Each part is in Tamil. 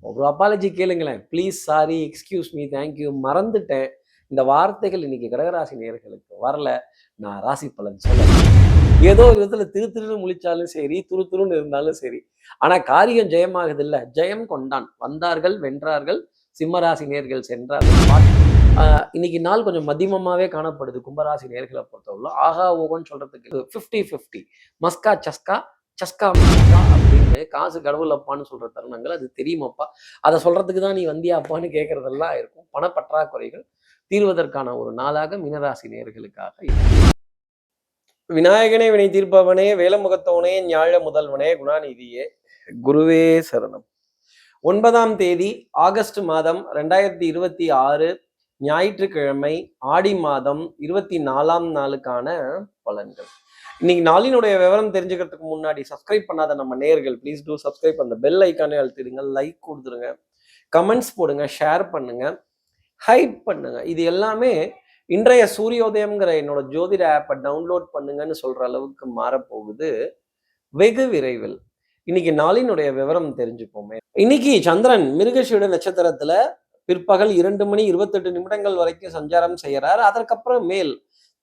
ஒரு அப்பாலஜி கேளுங்களேன். Please, sorry, excuse me, thank you, மறந்துட்டேன். இந்த வார்த்தைகள் இன்னைக்கு கடகராசி நேயர்களுக்கு வரல. நான் ராசி பலன் சொல்லல. ஏதோ ஒரு விதத்துல திரு திருன்னு முழிச்சாலும் சரி, துரு துருன்னு இருந்தாலும் சரி. ஆனா காரியம் ஜெயமாகுது இல்ல. ஜெயம் கொண்டான். வந்தார்கள், வென்றார்கள். சிம்மராசி நேயர்கள் சென்றார்கள். இன்னைக்கு நாள் கொஞ்சம் மதிமமாவே காணப்படுது கும்பராசி நேயர்களை பொறுத்தவரை. ஆகா ஓகோன்னு சொல்றதுக்கு 50-50. மஸ்கா சஸ்கா, சஸ்கா மஸ்கா அப்படின்னு காசு கடவுள் அப்பான்னு சொல்ற தருணங்கள் அது தெரியுமாப்பா. அதை சொல்றதுக்கு தான் நீ வந்தியா அப்பான்னு கேட்கறதெல்லாம் இருக்கும். பணப்பற்றாக்குறைகள் தீர்வதற்கான ஒரு நாளாக மீனராசி நேயர்களுக்காக இருக்கும். விநாயகனே வினை தீர்ப்பவனே, வேலமுகத்தவனே, ஞாழ முதல்வனே, குணாநிதியே, குருவே சரணம். 9ஆம் தேதி ஆகஸ்ட் மாதம் 2026 ஞாயிற்றுக்கிழமை, ஆடி மாதம் 24ஆம் நாளுக்கான பலன்கள். இன்னைக்கு நாளினுடைய விவரம் தெரிஞ்சுக்கிறதுக்கு முன்னாடி சப்ஸ்கிரைப் பண்ணாத நம்ம நேயர்கள் ப்ளீஸ் டூ சப்ஸ்கிரைப். அந்த பெல் ஐக்கானே அழுத்திடுங்க, லைக் கொடுத்துருங்க, கமெண்ட்ஸ் போடுங்க, ஷேர் பண்ணுங்க, ஹைப் பண்ணுங்க. இது எல்லாமே இன்றைய சூரியோதயம்ங்கிற என்னோட ஜோதிட ஆப்பை டவுன்லோட் பண்ணுங்கன்னு சொல்ற அளவுக்கு மாறப்போகுது வெகு விரைவில். இன்னைக்கு நாளினுடைய விவரம் தெரிஞ்சுப்போமே. இன்னைக்கு சந்திரன் மிருகசீட நட்சத்திரத்துல பிற்பகல் 2:28 வரைக்கும் சஞ்சாரம் செய்யறார். அதற்கப்புறம் மேல்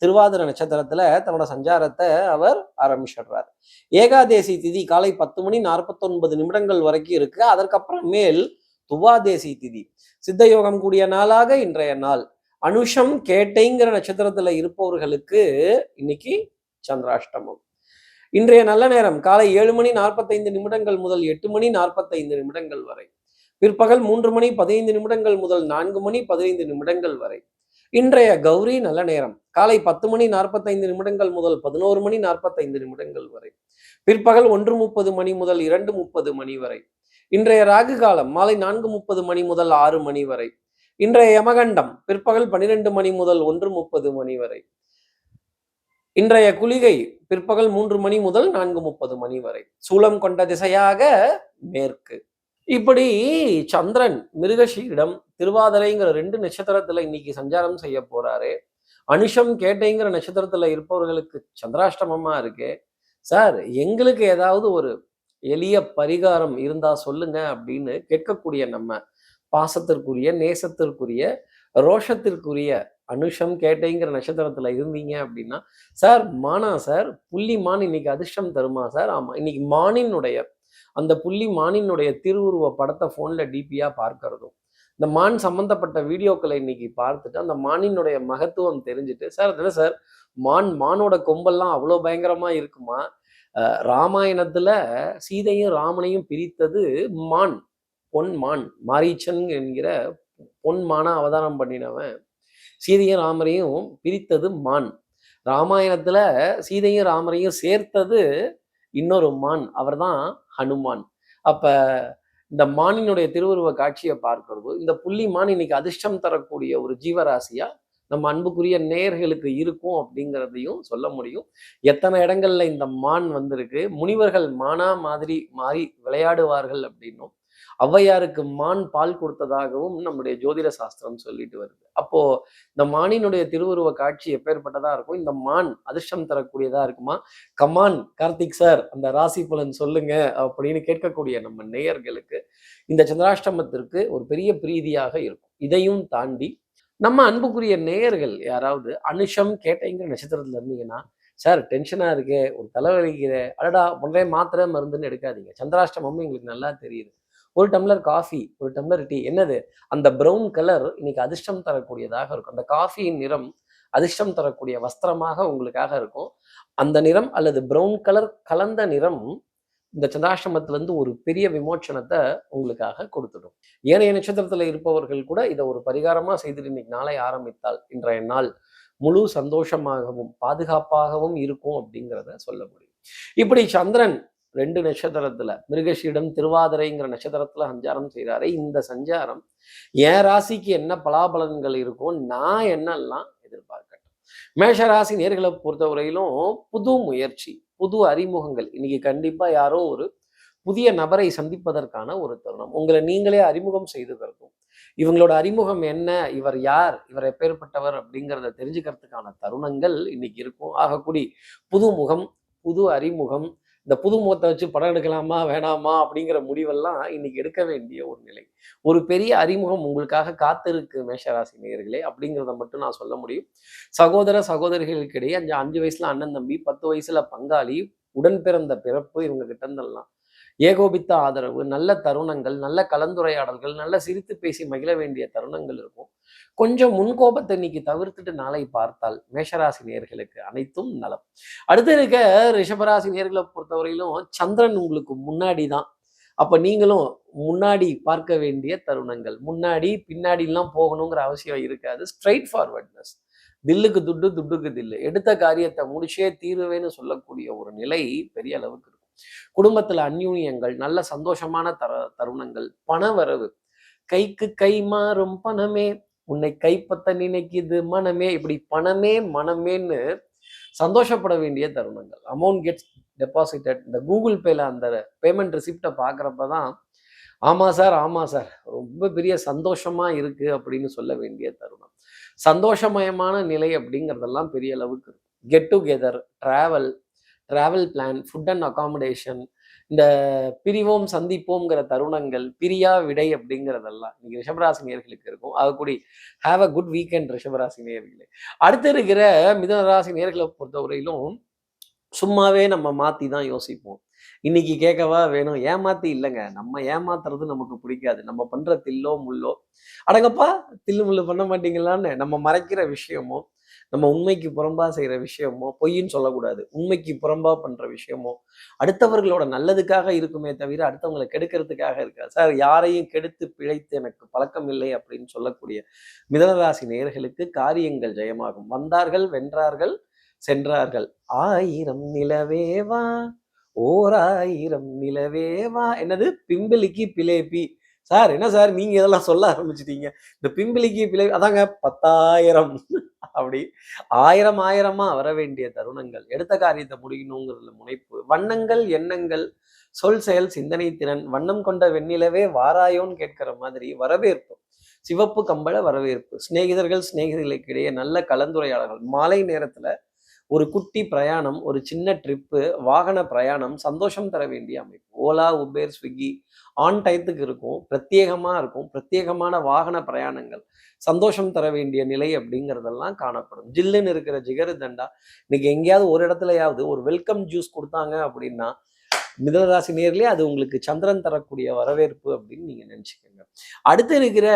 திருவாதிரை நட்சத்திரத்துல தன்னோட சஞ்சாரத்தை அவர் ஆரம்பிச்சிடுறார். ஏகாதேசி திதி காலை 10:49 வரைக்கும் இருக்கு. அதற்கப்புறம் மேல் துவாதேசி திதி சித்த யோகம் கூடிய நாளாக இன்றைய நாள். அனுஷம் கேட்டைங்கிற நட்சத்திரத்துல இருப்பவர்களுக்கு இன்னைக்கு சந்திராஷ்டமம். இன்றைய நல்ல நேரம் காலை 7:45 முதல் 8:45 வரை. பிற்பகல் 3:15 முதல் 4:15 வரை. இன்றைய கௌரி நல்ல நேரம் காலை 10:45 முதல் 11:45 வரை. பிற்பகல் 1:30 முதல் 2:30 வரை. இன்றைய ராகு காலம் மாலை 4:30 முதல் 6 வரை. இன்றைய யமகண்டம் பிற்பகல் 12 முதல் 1:30 வரை. இன்றைய குளிகை பிற்பகல் 3 முதல் 4:30 வரை. சூலம் கொண்ட திசையாக மேற்கு. இப்படி சந்திரன் மிருகஷீடம் திருவாதிரைங்கிற 2 நட்சத்திரத்துல இன்னைக்கு சஞ்சாரம் செய்ய போறாரு. அனுஷம் கேட்டைங்கிற நட்சத்திரத்துல இருப்பவர்களுக்கு சந்திராஷ்டமமா இருக்கு. சார், எங்களுக்கு ஏதாவது ஒரு எளிய பரிகாரம் இருந்தா சொல்லுங்க அப்படின்னு கேட்கக்கூடிய நம்ம பாசத்திற்குரிய, நேசத்திற்குரிய, ரோஷத்திற்குரிய அனுஷம் கேட்டைங்கிற நட்சத்திரத்துல இருந்தீங்க அப்படின்னா, சார் மானா சார், புள்ளி மான் இன்னைக்கு அதிர்ஷ்டம் தருமா சார்? ஆமா, இன்னைக்கு மானினுடைய அந்த புள்ளி மானினுடைய திருவுருவ படத்தை போன்ல டிபியா பார்க்கறதும், இந்த மான் சம்பந்தப்பட்ட வீடியோக்களை இன்னைக்கு பார்த்துட்டு அந்த மானினுடைய மகத்துவம் தெரிஞ்சுட்டு, சார் என்ன சார் மானோட கொம்பெல்லாம் அவ்வளோ பயங்கரமா இருக்குமா? ராமாயணத்துல சீதையும் ராமனையும் பிரித்தது மான், பொன் மான். மாரீச்சன் என்கிற பொன் மானா அவதாரம் பண்ணினவன் சீதையும் ராமரையும் பிரித்தது மான். ராமாயணத்துல சீதையும் ராமரையும் சேர்த்தது இன்னொரு மான், அவர் தான் ஹனுமான். அப்ப இந்த மானினுடைய திருவுருவ காட்சியை பார்க்கிறதோ, இந்த புள்ளி மான் இன்னைக்கு அதிர்ஷ்டம் தரக்கூடிய ஒரு ஜீவராசியா நம்ம அன்புக்குரிய நேயர்களுக்கு இருக்கும் அப்படிங்கிறதையும் சொல்ல முடியும். எத்தனை இடங்கள்ல இந்த மான் வந்திருக்கு, முனிவர்கள் மானா மாதிரி மாறி விளையாடுவார்கள் அப்படின்னும், ஔவையாருக்கு மான் பால் கொடுத்ததாகவும் நம்முடைய ஜோதிட சாஸ்திரம் சொல்லிட்டு வருது. அப்போ இந்த மானினுடைய திருவுருவ காட்சி எப்பேற்பட்டதா இருக்கும்? இந்த மான் அதிர்ஷ்டம் தரக்கூடியதா இருக்குமா? கமான் கார்த்திக் சார், அந்த ராசி பலன் சொல்லுங்க அப்படின்னு கேட்கக்கூடிய நம்ம நேயர்களுக்கு இந்த சந்திராஷ்டமத்திற்கு ஒரு பெரிய பிரீதியாக இருக்கும். இதையும் தாண்டி நம்ம அன்புக்குரிய நேயர்கள் யாராவது அனுஷம் கேட்டைங்கிற நட்சத்திரத்துல இருந்தீங்கன்னா, சார் டென்ஷனா இருக்கு, ஒரு தலைவலிக்குது, அடடா ஒன்றே மாத்திரை மருந்துன்னு எடுக்காதீங்க. சந்திராஷ்டமம் எங்களுக்கு நல்லா தெரியுது. ஒரு டம்ளர் காஃபி, ஒரு டம்ளர் டீ. என்னது அந்த ப்ரௌன் கலர் இன்னைக்கு அதிர்ஷ்டம் தரக்கூடியதாக இருக்கும். அந்த காஃபியின் நிறம் அதிர்ஷ்டம் தரக்கூடிய வஸ்திரமாக உங்களுக்காக இருக்கும். அந்த நிறம் அல்லது ப்ரௌன் கலர் கலந்த நிறம் இந்த சந்திராஷ்டமத்துல இருந்து ஒரு பெரிய விமோச்சனத்தை உங்களுக்காக கொடுத்துடும். ஏனைய நட்சத்திரத்துல இருப்பவர்கள் கூட இதை ஒரு பரிகாரமா செய்துட்டு இன்னைக்கு நாளை ஆரம்பித்தால் இன்றைய நாள் முழு சந்தோஷமாகவும் பாதுகாப்பாகவும் இருக்கும் அப்படிங்கிறத சொல்ல முடியும். இப்படி சந்திரன் 2 நட்சத்திரத்துல மிருகஷீடம் திருவாதிரைங்கிற நட்சத்திரத்துல சஞ்சாரம் செய்கிறாரு. இந்த சஞ்சாரம் என் ராசிக்கு என்ன பலாபலன்கள் இருக்கும், நான் என்னெல்லாம் எதிர்பார்க்கட்டும். மேஷராசி நேர்களை பொறுத்தவரையிலும் புது முயற்சி, புது அறிமுகங்கள். இன்னைக்கு கண்டிப்பா யாரோ ஒரு புதிய நபரை சந்திப்பதற்கான ஒரு தருணம். உங்களை நீங்களே அறிமுகம் செய்துக்கிறதும், இவங்களோட அறிமுகம் என்ன, இவர் யார், இவர் எப்பேற்பட்டவர் அப்படிங்கிறத தெரிஞ்சுக்கிறதுக்கான தருணங்கள் இன்னைக்கு இருக்கும். ஆகக்கூடி புது முகம், புது அறிமுகம், இந்த புது முகத்தை வச்சு படம் எடுக்கலாமா வேணாமா அப்படிங்கிற முடிவெல்லாம் இன்னைக்கு எடுக்க வேண்டிய ஒரு நிலை. ஒரு பெரிய அறிமுகம் உங்களுக்காக காத்திருக்கு மேஷராசி நேயர்களே அப்படிங்கிறத மட்டும் நான் சொல்ல முடியும். சகோதர சகோதரிகளுக்கு இடையே 5 வயசுல அண்ணன் தம்பி, 10 வயசுல பங்காளி, உடன் பிறந்த பிறப்பு இவங்க கிட்ட இருந்தெல்லாம் ஏகோபித்த ஆதரவு, நல்ல தருணங்கள், நல்ல கலந்துரையாடல்கள், நல்ல சிரித்து பேசி மகிழ வேண்டிய தருணங்கள் இருக்கும். கொஞ்சம் முன்கோபத்தை இன்னைக்கு தவிர்த்துட்டு நாளை பார்த்தால் மேஷராசி நேயர்களுக்கு அனைத்தும் நலம். அடுத்து இருக்க ரிஷபராசி நேயர்களை பொறுத்தவரையிலும் சந்திரன் உங்களுக்கு முன்னாடி தான். அப்ப நீங்களும் முன்னாடி பார்க்க வேண்டிய தருணங்கள். முன்னாடி பின்னாடிலாம் போகணுங்கிற அவசியம் இருக்காது. Straight forwardness. தில்லுக்கு துட்டு, துட்டுக்கு தில்லு. எடுத்த காரியத்தை முடிச்சே தீருவேன்னு சொல்லக்கூடிய ஒரு நிலை பெரிய அளவுக்கு இருக்கும். குடும்பத்துல அந்யூன்யங்கள், நல்ல சந்தோஷமான தருணங்கள், பண வரவு, கைக்கு கை மாறும் பணமே, உன்னை கைப்பத்த நினைக்குது மனமே, இப்படி பணமே மனமேன்னு சந்தோஷப்பட வேண்டிய தருணங்கள். Amount gets deposited. இந்த கூகுள் பேல அந்த பேமெண்ட் ரிசிப்டை பார்க்குறப்ப தான் ஆமாம் சார் ஆமாம் சார் ரொம்ப பெரிய சந்தோஷமா இருக்கு அப்படின்னு சொல்ல வேண்டிய தருணம். சந்தோஷமயமான நிலை அப்படிங்கிறதெல்லாம் பெரிய அளவுக்கு இருக்கும். Get together, travel plan, food and accommodation, இந்த பிரிவோம் சந்திப்போங்கிற தருணங்கள், பிரியா விடை அப்படிங்கிறதெல்லாம் இன்னைக்கு ரிஷபராசி நேயர்களுக்கு இருக்கும். அது கூடி ஹாவ் அ குட் வீக்கெண்ட் ரிஷபராசி நேயர்களே. அடுத்து இருக்கிற மிதுனராசி நேயர்களை பொறுத்தவரையிலும் சும்மாவே நம்ம மாத்தி தான் யோசிப்போம். இன்னைக்கு கேட்கவா வேணும், ஏமாத்தி இல்லைங்க. நம்ம ஏமாத்துறது நமக்கு பிடிக்காது. நம்ம பண்ற தில்லோ முள்ளோ, அடங்கப்பா தில்லு முள்ளு பண்ண மாட்டீங்களான்னு நம்ம மறைக்கிற விஷயமோ, நம்ம உண்மைக்கு புறம்பா செய்யற விஷயமோ, பொய்ன்னு சொல்லக்கூடாது, உண்மைக்கு புறம்பா பண்ற விஷயமோ அடுத்தவர்களோட நல்லதுக்காக இருக்குமே தவிர அடுத்தவங்களை கெடுக்கிறதுக்காக இருக்காது. சார் யாரையும் கெடுத்து பிழைத்து எனக்கு பழக்கம் இல்லை அப்படின்னு சொல்லக்கூடிய மிதனராசி நேயர்களுக்கு காரியங்கள் ஜெயமாகும். வந்தார்கள், வென்றார்கள், சென்றார்கள். ஆயிரம் நிலவேவா, ஓர் ஆயிரம் நிலவேவா. என்னது பிம்பிலிக்கு பிலேபி. சார் என்ன சார் நீங்க இதெல்லாம் சொல்ல ஆரம்பிச்சிட்டீங்க. இந்த பிம்பிலிக்கு பிலேபி அதாங்க 10,000 அப்படி ஆயிரம் ஆயிரமா வர வேண்டிய தருணங்கள். எடுத்த காரியத்தை முடிக்கணுங்கிறதுல முனைப்பு. வண்ணங்கள், எண்ணங்கள், சொல் செயல் சிந்தனை திறன். வண்ணம் கொண்ட வெண்ணிலவே வாராயோன்னு கேட்கிற மாதிரி வரவேற்பு. சிவப்பு கம்பள வரவேற்பு. சிநேகிதர்கள் சிநேகிதர்களுக்கு இடையே நல்ல கலந்துரையாடல்கள். மாலை நேரத்துல ஒரு குட்டி பிரயாணம், ஒரு சின்ன ட்ரிப்பு, வாகன பிரயாணம் சந்தோஷம் தர வேண்டிய அமைப்பு. ஓலா, உபேர், ஸ்விக்கி ஆன் டயத்துக்கு இருக்கும், பிரத்யேகமா இருக்கும். பிரத்யேகமான வாகன பிரயாணங்கள் சந்தோஷம் தர வேண்டிய நிலை அப்படிங்கிறதெல்லாம் காணப்படும். ஜில்லுன்னு இருக்கிற ஜிகரு தண்டா இன்னைக்கு எங்கேயாவது ஒரு இடத்துலயாவது ஒரு வெல்கம் ஜூஸ் கொடுத்தாங்க அப்படின்னா மிதனராசி நேர்லயே அது உங்களுக்கு சந்திரன் தரக்கூடிய வரவேற்பு அப்படின்னு நீங்க நினைச்சுக்கோங்க. அடுத்து இருக்கிற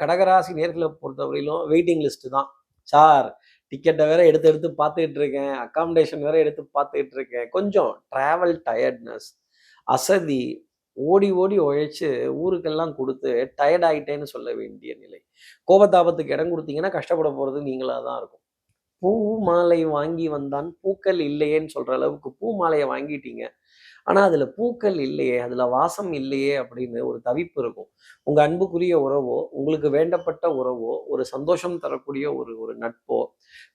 கடகராசி நேர்களை பொறுத்தவரையிலும் வெயிட்டிங் லிஸ்ட் தான். சார் டிக்கெட்டை வேற எடுத்து எடுத்து பார்த்துக்கிட்டு இருக்கேன், அக்காமடேஷன் வேற எடுத்து பார்த்துக்கிட்டு இருக்கேன், கொஞ்சம் டிராவல் டயர்ட்னஸ், அசதி, ஓடி ஓடி உழைச்சு ஊருக்கெல்லாம் கொடுத்து டயர்ட் ஆகிட்டேன்னு சொல்ல வேண்டிய நிலை. கோபத்தாபத்துக்கு இடம் கொடுத்தீங்கன்னா கஷ்டப்பட போறது நீங்களா தான் இருக்கும். பூ மாலை வாங்கி வந்தான் பூக்கள் இல்லையேன்னு சொல்ற அளவுக்கு பூ மாலையை வாங்கிட்டீங்க, ஆனா அதுல பூக்கள் இல்லையே, அதுல வாசம் இல்லையே அப்படின்னு ஒரு தவிப்பு இருக்கும். உங்க அன்புக்குரிய உறவோ, உங்களுக்கு வேண்டப்பட்ட உறவோ, ஒரு சந்தோஷம் தரக்கூடிய ஒரு ஒரு நட்போ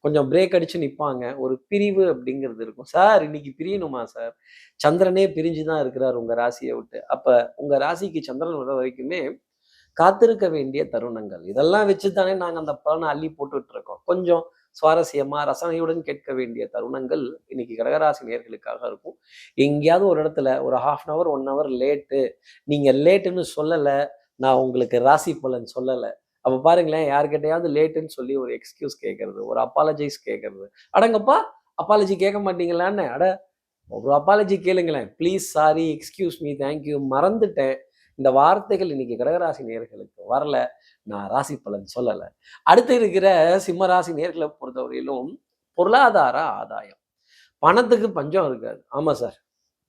கொஞ்சம் பிரேக் அடிச்சு நிப்பாங்க. ஒரு பிரிவு அப்படிங்கிறது இருக்கும். சார் இன்னைக்கு பிரியணுமா சார்? சந்திரனே பிரிஞ்சு தான் இருக்கிறார் உங்க ராசியை விட்டு. அப்ப உங்க ராசிக்கு சந்திரன் வர வரைக்குமே காத்திருக்க வேண்டிய தருணங்கள். இதெல்லாம் வச்சு தானே நாங்க அந்த பலனை அள்ளி போட்டுட்டு இருக்கோம். கொஞ்சம் சுவாரஸ்யமா ரசனையுடன் கேட்க வேண்டிய தருணங்கள் இன்னைக்கு கடகராசி நேயர்களுக்காக இருக்கும். எங்கேயாவது ஒரு இடத்துல ஒரு 1/2 hour 1 hour லேட்டு, நீங்க லேட்டுன்னு சொல்லல, நான் உங்களுக்கு ராசி பலன் சொல்லல. அப்ப பாருங்களேன், யார்கிட்டயாவது லேட்டுன்னு சொல்லி ஒரு எக்ஸ்கியூஸ் கேட்கறது, ஒரு அப்பாலஜைஸ் கேட்கறது. அடங்கப்பா அப்பாலஜி கேட்க மாட்டீங்களான்னு, அட ஒரு அப்பாலஜி கேளுங்களேன். Please, sorry, excuse me, thank you, மறந்துட்டேன். இந்த வார்த்தைகள் இன்னைக்கு கடகராசி நேயர்களுக்கு வரல. நான் ராசி பலன் சொல்லலை. அடுத்து இருக்கிற சிம்மராசி நேர்களை பொறுத்தவரையிலும் பொருளாதார ஆதாயம். பணத்துக்கு பஞ்சம் இருக்காது. ஆமா சார்,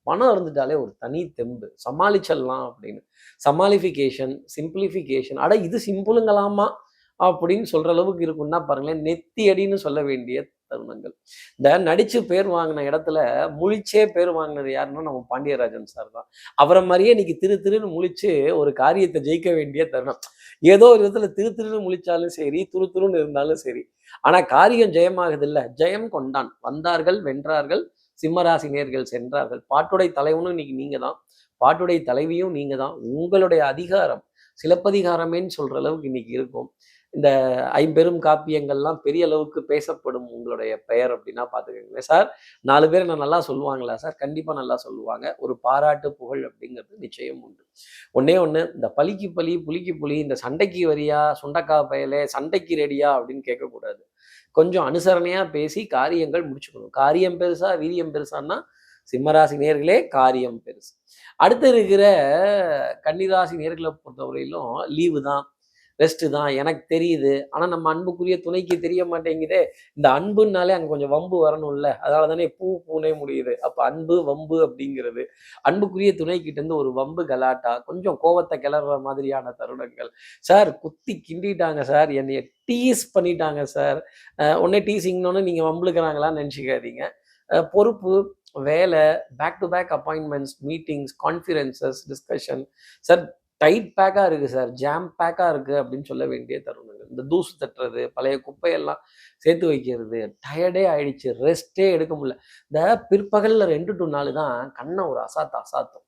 பணம் இருந்துட்டாலே ஒரு தனி தெம்பு, சமாளிச்சிடலாம் அப்படின்னு. சமாளிஃபிகேஷன், சிம்பிளிஃபிகேஷன், அட இது சிம்பிளுங்களாமா அப்படின்னு சொல்ற அளவுக்கு இருக்குன்னா பாருங்களேன், நெத்தி அடின்னு சொல்ல வேண்டிய தருணங்கள். இந்த நடிச்சு பேர் வாங்கின இடத்துல முழிச்சே பேர் வாங்கினது யாருன்னா நம்ம பாண்டியராஜன் சார் தான். அவரை மாதிரியே இன்னைக்கு திரு திருன்னு முழிச்சு ஒரு காரியத்தை ஜெயிக்க வேண்டிய தருணம். ஏதோ ஒரு விதத்துல திரு திருன்னு முழிச்சாலும் சரி, துரு துருன்னு இருந்தாலும் சரி, ஆனா காரியம் ஜெயமாகுது இல்ல. ஜெயம் கொண்டான். வந்தார்கள், வென்றார்கள், சிம்மராசி நேர்கள் சென்றார்கள். பாட்டுடை தலைவனும் இன்னைக்கு நீங்க தான், பாட்டுடை தலைவியும் நீங்க தான். உங்களுடைய அதிகாரம் சிலப்பதிகாரமேன்னு சொல்ற அளவுக்கு இன்னைக்கு இருக்கும். இந்த ஐம்பெரும் காப்பியங்கள்லாம் பெரிய அளவுக்கு பேசப்படும் உங்களுடைய பெயர் அப்படின்னா பார்த்துக்கோங்களேன். சார் 4 பேர் என்ன நல்லா சொல்லுவாங்களா சார்? கண்டிப்பா நல்லா சொல்லுவாங்க. ஒரு பாராட்டு, புகழ் அப்படிங்கிறது நிச்சயம் உண்டு. ஒண்ணே ஒண்ணு, இந்த பலிக்கு பலி, புலிக்கு புலி, இந்த சண்டைக்கு வரியா, சுண்டக்கா பயலே, சண்டைக்கு ரெடியா அப்படின்னு கேட்கக்கூடாது. கொஞ்சம் அனுசரணையா பேசி காரியங்கள் முடிச்சுக்கணும். காரியம் பெருசா, வீரியம் பெருசான்னா, சிம்மராசி நேயர்களே காரியம் பெருசு. அடுத்து இருக்கிற கன்னிராசி நேயர்கள பொறுத்தவரையிலும் லீவு தான், ரெஸ்ட்டு தான். எனக்கு தெரியுது. ஆனா நம்ம அன்புக்குரிய துணைக்கு தெரிய மாட்டேங்குதே. இந்த அன்புன்னாலே அங்க கொஞ்சம் வம்பு வரணும்ல. அதனால தானே பூனே முடியுது. அப்ப அன்பு, வம்பு அப்படிங்கிறது. அன்புக்குரிய துணைக்கிட்டேருந்து ஒரு வம்பு கலாட்டா, கொஞ்சம் கோவத்த கிளறுற மாதிரியான தருணங்கள். சார் குத்தி கிண்டிட்டாங்க சார். என்னைய டீஸ் பண்ணிட்டாங்க சார். உடனே டீசிங்னோனே நீங்க வம்பிழுக்கிறாங்களான்னு நெனச்சுக்காதீங்க. பொறுப்பு, வேலை, back to back appointments, meetings, conferences, discussion. Sir tight பேக்கா இருக்கு சார், ஜாம் பேக்கா இருக்கு அப்படின்னு சொல்ல வேண்டிய தருணங்கள். இந்த தூசு தட்டுறது, பழைய குப்பையெல்லாம் சேர்த்து வைக்கிறது, டயர்டே ஆயிடுச்சு, ரெஸ்ட்டே எடுக்க முடியல. இந்த பிற்பகல்ல 2 to 4 தான் கண்ணை ஒரு அசாத்தும்.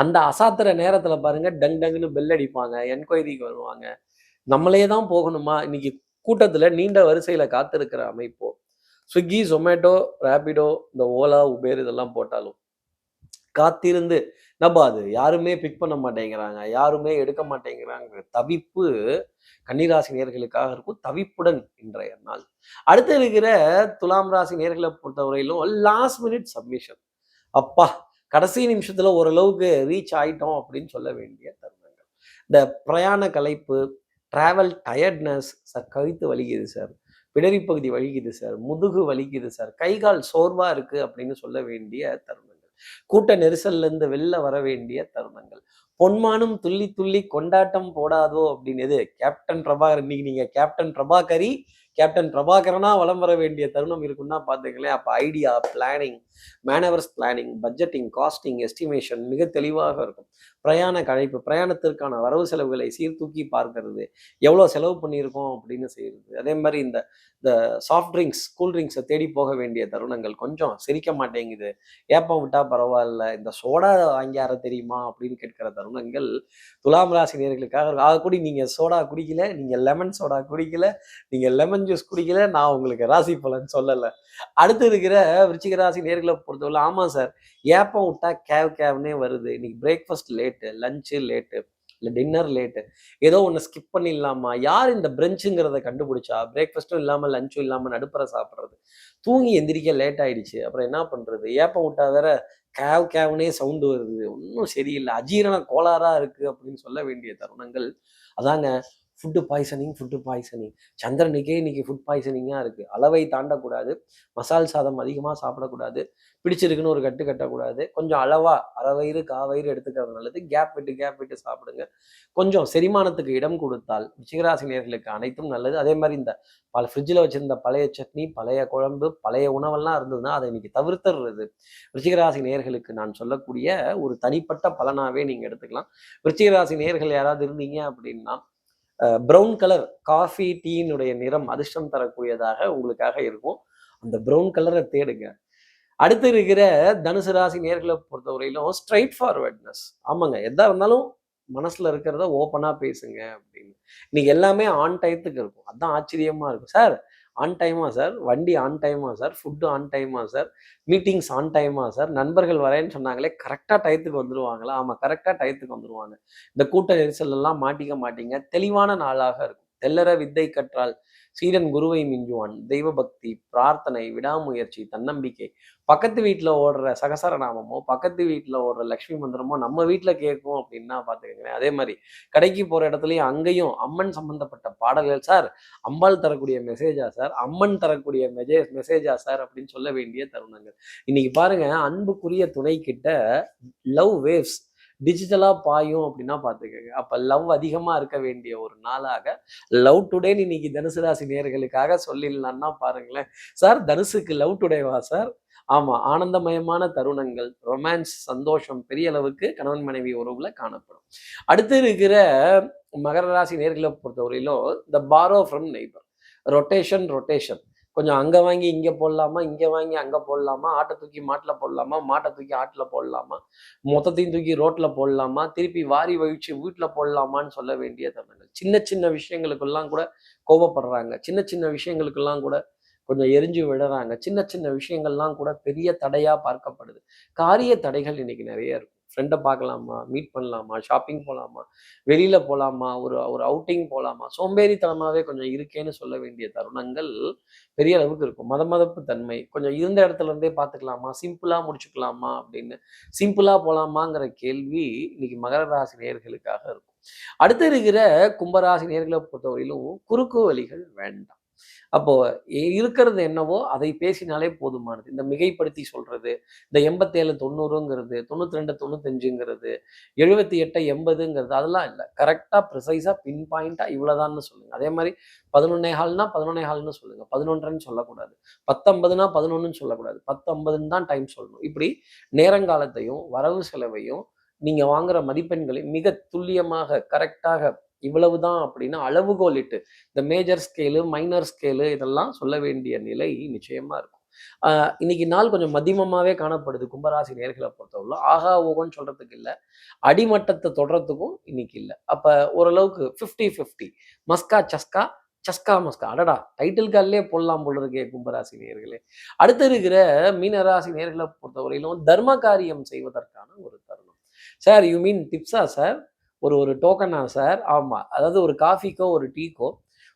அந்த அசாத்துற நேரத்துல பாருங்க டங் டங்குன்னு பெல் அடிப்பாங்க, என்கொயரிக்கு வருவாங்க. நம்மளே தான் போகணுமா? இன்னைக்கு கூட்டத்துல நீண்ட வரிசையில காத்திருக்கிற அமைப்போ, ஸ்விக்கி, ஜொமேட்டோ, ரேபிடோ, இந்த ஓலா, உபேர் இதெல்லாம் போட்டாலும் காத்திருந்து நம்ம அது யாருமே பிக் பண்ண மாட்டேங்கிறாங்க, யாருமே எடுக்க மாட்டேங்கிறாங்க. தவிப்பு கன்னிராசி நேயர்களுக்காக இருக்கும். தவிப்புடன் இன்றைய நாள். அடுத்து இருக்கிற துலாம் ராசி நேயர்களை பொறுத்தவரையிலும் லாஸ்ட் மினிட் சப்மிஷன். அப்பா! கடைசி நிமிஷத்துல ஓரளவுக்கு ரீச் ஆயிட்டோம் அப்படின்னு சொல்ல வேண்டிய தருணங்கள். இந்த பிரயாண களைப்பு, டிராவல் டயர்ட்னஸ், சார் கழுத்து வலிக்குது சார், பிடரி பகுதி வலிக்குது சார், முதுகு வலிக்குது சார், கை கால் சோர்வா இருக்கு அப்படின்னு சொல்ல வேண்டிய தருணங்கள். கூட்ட நெரிசல்ல இருந்து வெளில வர வேண்டிய தருணங்கள். பொன்மானும் துள்ளி துள்ளி கொண்டாட்டம் போடாதோ அப்படின்னு எது கேப்டன் பிரபாகர். இன்னைக்கு நீங்க கேப்டன் பிரபாகரி, கேப்டன் பிரபாகரனா வலம் வர வேண்டிய தருணம் இருக்குன்னா பாத்துங்களேன். அப்ப idea, planning, manoeuvres planning, budgeting, costing, estimation மிக தெளிவாக இருக்கும். பிரயாண கழைப்பு, பிரயாணத்திற்கான வரவு செலவுகளை சீர்தூக்கி பார்க்கிறது, எவ்வளவு செலவு பண்ணியிருக்கோம் அப்படின்னு செய்யறது. அதே மாதிரி இந்த இந்த சாஃப்ட் ட்ரிங்க்ஸ், கூல் ட்ரிங்க்ஸை தேடி போக வேண்டிய தருணங்கள். கொஞ்சம் சிரிக்க மாட்டேங்குது, ஏப்பம் விட்டா பரவாயில்ல, இந்த சோடா வாங்கியார தெரியுமா அப்படின்னு கேட்கிற தருணங்கள் துலாம் ராசி நேயர்களுக்காக. ஆக கூடி நீங்க சோடா குடிக்கல, நீங்க லெமன் சோடா குடிக்கல, நீங்க லெமன் ஜூஸ் குடிக்கல, நான் உங்களுக்கு ராசி பலன் சொல்லல. அடுத்து இருக்கிற விருச்சிக ராசி நேயர்களை பொறுத்தவரை ஆமா சார், ஏப்பம் விட்டா கேவ்னே வருது. இன்னைக்கு பிரேக்ஃபாஸ்ட் லேட்டு, லஞ்சு லேட்டு, இல்லை டின்னர் லேட்டு, ஏதோ ஒன்று ஸ்கிப் பண்ணிடலாமா? யார் இந்த பிரஞ்சுங்கிறத கண்டுபிடிச்சா? பிரேக்ஃபாஸ்ட்டும் இல்லாமல் லஞ்சும் இல்லாமல் நடுப்புற சாப்பிட்றது, தூங்கி எந்திரிக்க லேட் ஆயிடுச்சு, அப்புறம் என்ன பண்ணுறது? ஏப்பம் விட்டா வேற கேவ்னே சவுண்டு வருது, ஒன்றும் சரியில்லை, அஜீரண கோளாறா இருக்கு அப்படின்னு சொல்ல வேண்டிய தருணங்கள். அதாங்க, ஃபுட்டு பாய்சனிங். சந்திரனுக்கே இன்னைக்கு ஃபுட் பாய்சனிங்காக இருக்குது. அளவை தாண்டக்கூடாது, மசால் சாதம் அதிகமாக சாப்பிடக்கூடாது, பிடிச்சிருக்குன்னு ஒரு கட்டு கட்டக்கூடாது. கொஞ்சம் அளவா அரை வயிறு காவயிறு எடுத்துக்கிறது நல்லது. கேப் விட்டு சாப்பிடுங்க. கொஞ்சம் செரிமானத்துக்கு இடம் கொடுத்தால் ரிச்சிகராசி நேயர்களுக்கு அனைத்தும் நல்லது. அதே மாதிரி இந்த ஃப்ரிட்ஜில் வச்சிருந்த பழைய சட்னி, பழைய குழம்பு, பழைய உணவெல்லாம் இருந்ததுன்னா அதை இன்னைக்கு தவிர்த்துறது ரிச்சிகராசி நேயர்களுக்கு நான் சொல்லக்கூடிய ஒரு தனிப்பட்ட பலனாகவே நீங்கள் எடுத்துக்கலாம். விருச்சிகராசி நேயர்கள் யாராவது இருந்தீங்க அப்படின்னா, ப்ரௌன் கலர் காஃபி டீயினுடைய நிறம் அதிர்ஷ்டம் தரக்கூடியதாக உங்களுக்காக இருக்கும். அந்த ப்ரௌன் கலரை தேடுங்க. அடுத்து இருக்கிற தனுசு ராசி நேர்களை பொறுத்தவரையிலும் ஸ்ட்ரைட் ஃபார்வர்ட்னஸ். ஆமாங்க, எதா இருந்தாலும் மனசுல இருக்கிறத ஓப்பனா பேசுங்க அப்படின்னு. இன்னைக்கு எல்லாமே ஆன் டயத்துக்கு இருக்கும். அதான் ஆச்சரியமா இருக்கும். சார் ஆன் டைமா சார், வண்டி ஆன் டைமா சார், ஃபுட்டு ஆன் டைமா சார், மீட்டிங்ஸ் ஆன் டைமா சார், நண்பர்கள் வரேன்னு சொன்னாங்களே கரெக்டாக டயத்துக்கு வந்துருவாங்களா? ஆமாம், கரெக்டாக டயத்துக்கு வந்துருவாங்க. இந்த கூட்ட நெரிசல் எல்லாம் மாட்டிக்க மாட்டீங்க. தெளிவான நாளாக இருக்கும். தெல்லற வித்தை கற்றால் சீடன் குருவை மிஞ்சுவான். தெய்வ பக்தி, பிரார்த்தனை, விடாமுயற்சி, தன்னம்பிக்கை. பக்கத்து வீட்டில் ஓடுற சகசரநாமமோ, பக்கத்து வீட்டில் ஓடுற லக்ஷ்மி மந்திரமோ நம்ம வீட்டில் கேட்கும் அப்படின்னா பார்த்துக்கங்களேன். அதே மாதிரி கடைக்கு போகிற இடத்துலையும் அங்கேயும் அம்மன் சம்பந்தப்பட்ட பாடல்கள். சார் அம்பாள் தரக்கூடிய மெசேஜா சார், அம்மன் தரக்கூடிய மெசேஜா சார் அப்படின்னு சொல்ல வேண்டிய தருணங்கள். இன்னைக்கு பாருங்க, அன்புக்குரிய துணை கிட்ட லவ் வேவ்ஸ் டிஜிட்டலா பாயும் அப்படின்னா பார்த்துக்கங்க. அப்ப லவ் அதிகமா இருக்க வேண்டிய ஒரு நாளாக லவ் டுடேன்னு இன்னைக்கு தனுசு ராசி நேயர்களுக்காக சொல்லிடலான்னா பாருங்களேன். சார் தனுசுக்கு லவ் டுடேவா சார்? ஆமா, ஆனந்தமயமான தருணங்கள், ரொமான்ஸ், சந்தோஷம் பெரிய அளவுக்கு கணவன் மனைவி உறவுல காணப்படும். அடுத்து இருக்கிற மகர ராசி நேயர்களை பொறுத்தவரையிலும் இந்த பாரோ ஃப்ரம் நெய்பர், ரொட்டேஷன். கொஞ்சம் அங்க வாங்கி இங்க போடலாமா, இங்க வாங்கி அங்க போடலாமா, ஆட்டை தூக்கி மாட்டுல போடலாமா, மாட்டை தூக்கி ஆட்டுல போடலாமா, மொத்தத்தையும் தூக்கி ரோட்ல போடலாமா, திருப்பி வாரி வழிச்சு வீட்டுல போடலாமான்னு சொல்ல வேண்டிய தருணங்கள். சின்ன சின்ன விஷயங்களுக்கெல்லாம் கூட கோபப்படுறாங்க. சின்ன சின்ன விஷயங்களுக்கெல்லாம் கூட கொஞ்சம் எரிஞ்சு விடுறாங்க. சின்ன சின்ன விஷயங்கள்லாம் கூட பெரிய தடையா பார்க்கப்படுது. காரிய தடைகள் இன்னைக்கு நெறைய இருக்கும். ஃப்ரெண்ட பார்க்கலாமா? மீட் பண்ணலாமா? ஷாப்பிங் போலாமா? வெளியில போலாமா? ஒரு ஒரு அவுட்டிங் போலாமா? சோம்பேறித்தனமாவே கொஞ்சம் இருக்கேன்னு சொல்ல வேண்டிய தருணங்கள் பெரிய அளவுக்கு இருக்கும். மதமதப்பு தன்மை. கொஞ்சம் இருந்த இடத்துல இருந்தே பார்த்துக்கலாமா? சிம்பிளா முடிச்சுக்கலாமா? அப்படின்னு. சிம்பிளா போலாமாங்கிற கேள்வி இன்னைக்கு மகர ராசி நேயர்களுக்காக இருக்கும். அடுத்து இருக்கிற கும்பராசி நேயர்கள பொறுத்தவரையிலும் குறுக்கு வழிகள் வேண்டாம். அப்போ இருக்கிறது என்னவோ அதை பேசினாலே போதுமானது. இந்த மிகைப்படுத்தி சொல்றது, இந்த 87 90ங்கிறது, 92 95ங்கிறது, 78 80ங்கிறது அதெல்லாம் இல்ல. கரெக்ட்டா ப்ரிசைஸா பின் பாயிண்ட்டா இவ்வளவுதான்னு சொல்லுங்க. அதே மாரி 11:15ன்னா 11:15ன்னு சொல்லுங்க. 11:30ன்னு சொல்லக்கூடாது. 10:50ன்னா 11ன்னு சொல்லக்கூடாது. 10:50ன்னு தான் டைம் சொல்லணும். இப்படி நேரங்காலத்தையும், வரவு செலவையும், நீங்க வாங்குற மதிப்பெண்களையும் மிக துல்லியமாக, கரெக்ட்டாக இவ்வளவுதான் அப்படின்னு அளவுகோலிட்டு இந்த மேஜர் ஸ்கேலு, மைனர் ஸ்கேலு இதெல்லாம் சொல்ல வேண்டிய நிலை நிச்சயமா இருக்கும். இன்னைக்கு நாள் கொஞ்சம் மதிமமாவே காணப்படுது கும்பராசி நேயர்கள பொறுத்தவரையிலும். ஆகா, ஓஹோன்னு சொல்றதுக்கு இல்ல. அடிமட்டத்த தொடுறதுக்கும் இன்னைக்கு இல்ல. அப்ப ஓரளவுக்கு 50, 50 மஸ்கா சஸ்கா, சஸ்கா மஸ்கா. அடடா! டைட்டில் கால்லேயே போடலாம் போல இருக்கே கும்பராசி நேயர்களே. அடுத்து இருக்கிற மீனராசி நேயர்கள பொறுத்தவரையிலும் தர்ம காரியம் செய்வதற்கான ஒரு தருணம். சார் யூ மீன் டிப்ஸா சார்? ஒரு ஒரு டோக்கனா சார்? ஆமா. அதாவது ஒரு காஃபிக்கோ, ஒரு டீக்கோ,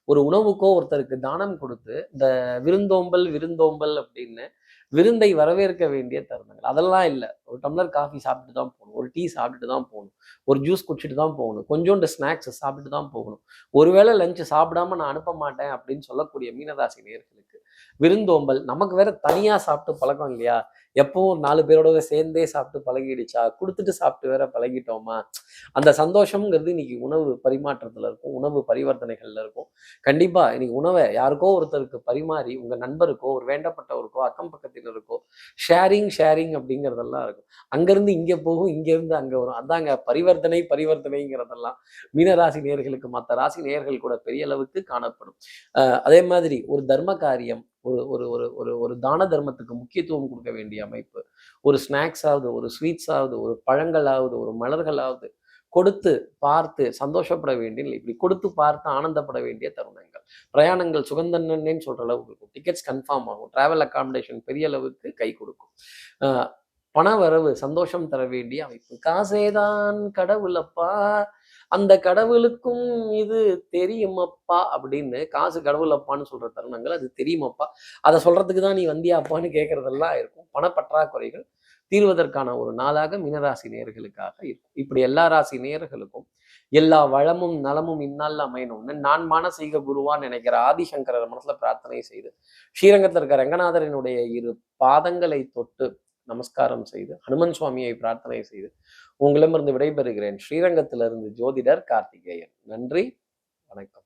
ஒரு உணவுக்கோ ஒருத்தருக்கு தானம் குடுத்து, இந்த விருந்தோம்பல், விருந்தோம்பல் அப்படின்னு விருந்தை வரவேற்க வேண்டிய தருணங்கள். அதெல்லாம் இல்ல. ஒரு டம்ளர் காஃபி சாப்பிட்டு தான் போணும். ஒரு டீ சாப்பிட்டுட்டு தான் போணும். ஒரு ஜூஸ் குடிச்சிட்டு தான் போகணும். கொஞ்சோண்டு ஸ்நாக்ஸ் சாப்பிட்டுட்டு தான் போகணும். ஒருவேளை லஞ்ச் சாப்பிடாம நான் அனுப்ப மாட்டேன் அப்படின்னு சொல்லக்கூடிய மீனராசி நேயர்களுக்கு விருந்தோம்பல் நமக்கு வேற தனியா சாப்பிட்டு பழக்கம் இல்லையா? எப்பவும் ஒரு 4 பேரோட சேர்ந்தே சாப்பிட்டு பழகிடுச்சா? குடுத்துட்டு சாப்பிட்டு வேற பழகிட்டோமா? அந்த சந்தோஷம்ங்கிறது இன்னைக்கு உணவு பரிமாற்றத்துல இருக்கும். உணவு பரிவர்த்தனைகள்ல இருக்கும். கண்டிப்பா இன்னைக்கு உணவ யாருக்கோ ஒருத்தருக்கு பரிமாறி, உங்க நண்பருக்கோ, ஒரு வேண்டப்பட்டவருக்கோ, அக்கம் பக்கத்தினருக்கோ ஷேரிங், ஷேரிங் அப்படிங்கிறதெல்லாம் இருக்கும். அங்கருந்து இங்க போகும், இங்கேருந்து அங்க வரும். அதாங்க பரிவர்த்தனை, பரிவர்த்தனைங்கிறதெல்லாம் மீனராசி நேயர்களுக்கு மத்த ராசி நேயர்கள் கூட பெரிய அளவுக்கு காணப்படும். அதே மாதிரி ஒரு தர்ம காரியம், ஒரு ஒரு ஒரு ஒரு ஒரு தான தர்மத்துக்கு முக்கியத்துவம் கொடுக்க வேண்டிய அமைப்பு. ஒரு ஸ்நாக்ஸாவது, ஒரு ஸ்வீட்ஸாவது, ஒரு பழங்களாவது, ஒரு மலர்களாவது கொடுத்து பார்த்து சந்தோஷப்பட வேண்டிய நிலை. இப்படி கொடுத்து பார்த்து ஆனந்தப்பட வேண்டிய தருணங்கள். பிரயாணங்கள் சுகந்தன்னேன்னு சொல்ற அளவுக்கு இருக்கும். டிக்கெட்ஸ் கன்ஃபார்ம் ஆகும். டிராவல் அக்காமடேஷன் பெரிய அளவுக்கு கை கொடுக்கும். அ பண வரவு சந்தோஷம் தர வேண்டிய அமைப்பு. காசேதான் கடவுளப்பா, அந்த கடவுளுக்கும் இது தெரியுமப்பா அப்படின்னு காசு கடவுளப்பான்னு சொல்ற தருணங்கள் அது தெரியுமப்பா. அதை சொல்றதுக்கு தான் நீ வந்தியாப்பான்னு கேட்கறதெல்லாம் இருக்கும். பணப்பற்றாக்குறைகள் தீர்வதற்கான ஒரு நாளாக மீனராசி நேயர்களுக்காக இருக்கும். இப்படி எல்லா ராசி நேயர்களுக்கும் எல்லா வளமும் நலமும் இந்நாள்ல அமையணும்னு நான் மானசீக குருவான்னு நினைக்கிற ஆதிசங்கரர் மனசுல பிரார்த்தனை செய்து ஸ்ரீரங்கத்தில் இருக்க ரங்கநாதரனுடைய இரு பாதங்களை தொட்டு நமஸ்காரம் செய்து ஹனுமன் சுவாமியை பிரார்த்தனை செய்து உங்களிடமிருந்து விடைபெறுகிறேன். ஸ்ரீரங்கத்திலிருந்து ஜோதிடர் கார்த்திகேயன். நன்றி, வணக்கம்.